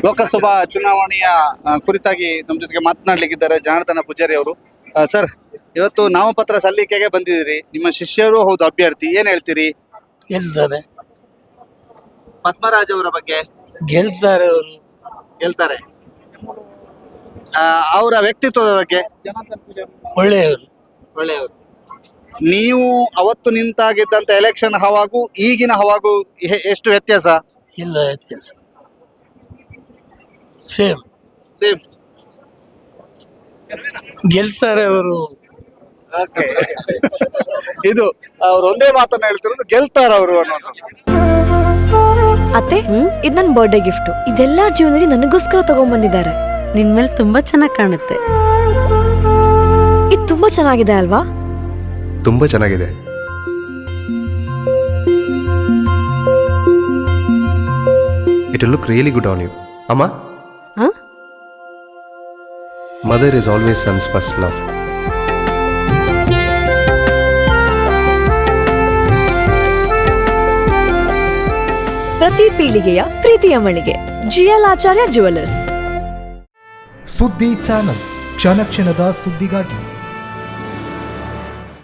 ಲೋಕಸಭಾ ಚುನಾವಣೆಯ ಕುರಿತಾಗಿ ನಮ್ಮ ಜೊತೆಗೆ ಮಾತನಾಡಲಿಕ್ಕಿದ್ದಾರೆ ಜನಾರ್ದನ ಪೂಜಾರಿ ಅವರು. ಸರ್, ಇವತ್ತು ನಾಮಪತ್ರ ಸಲ್ಲಿಕೆಗೆ ಬಂದಿದ್ದೀರಿ. ನಿಮ್ಮ ಶಿಷ್ಯರು ಹೌದು, ಅಭ್ಯರ್ಥಿ. ಏನ್ ಹೇಳ್ತೀರಿ? ಗೆಲ್ತಾರೆ ಪದ್ಮರಾಜ್ ಅವರ ಬಗ್ಗೆ ಗೆಲ್ತಾರೆ ಅವರು ಹೇಳ್ತಾರೆ. ಅವರ ವ್ಯಕ್ತಿತ್ವದ ಬಗ್ಗೆ ಒಳ್ಳೆಯವರು. ಒಳ್ಳೆಯವರು. ನೀವು ಅವತ್ತು ನಿಂತಾಗಿದ್ದಂತ ಎಲೆಕ್ಷನ್ ಹವಾಗೂ ಈಗಿನ ಹವಾಗೂ ಎಷ್ಟು ವ್ಯತ್ಯಾಸ? ಇಲ್ಲ ವ್ಯತ್ಯಾಸ ಸೇಮ್ ಸೇಮ್. ಗೆಲ್ತಾರೆ ಅವರು. ಇದು ಅವ್ರು ಒಂದೇ ಮಾತನ್ನ ಹೇಳ್ತಿರೋದು, ಗೆಲ್ತಾರ ಅವರು ಅನ್ನೋದು. ಅತ್ತೆ, ಇದು ನನ್ನ ಬರ್ಡೇ ಗಿಫ್ಟ್. ಇದೆಲ್ಲ ಜೀವನದಲ್ಲಿ ನನಗೋಸ್ಕರ ತಗೊಂಡ್ಬಂದಿದ್ದಾರೆ. ನಿನ್ ಮೇಲೆ ತುಂಬಾ ಚೆನ್ನಾಗಿ ಕಾಣುತ್ತೆ. ಇದು ತುಂಬಾ ಚೆನ್ನಾಗಿದೆ ಅಲ್ವಾ? ತುಂಬಾ ಚೆನ್ನಾಗಿದೆ. It will look really good on you. ಅಮ್ಮ, mother is always son's first love. ಪ್ರತಿ ಪೀಳಿಗೆಯ ಪ್ರೀತಿಯ ಮಳಿಗೆ ಜಿಎಲ್ ಆಚಾರ್ಯ ಜುವೆಲ್ಲರ್ಸ್. ಸುದ್ದಿ ಚಾನಲ್, ಕ್ಷಣ ಕ್ಷಣದ ಸುದ್ದಿಗಾಗಿ.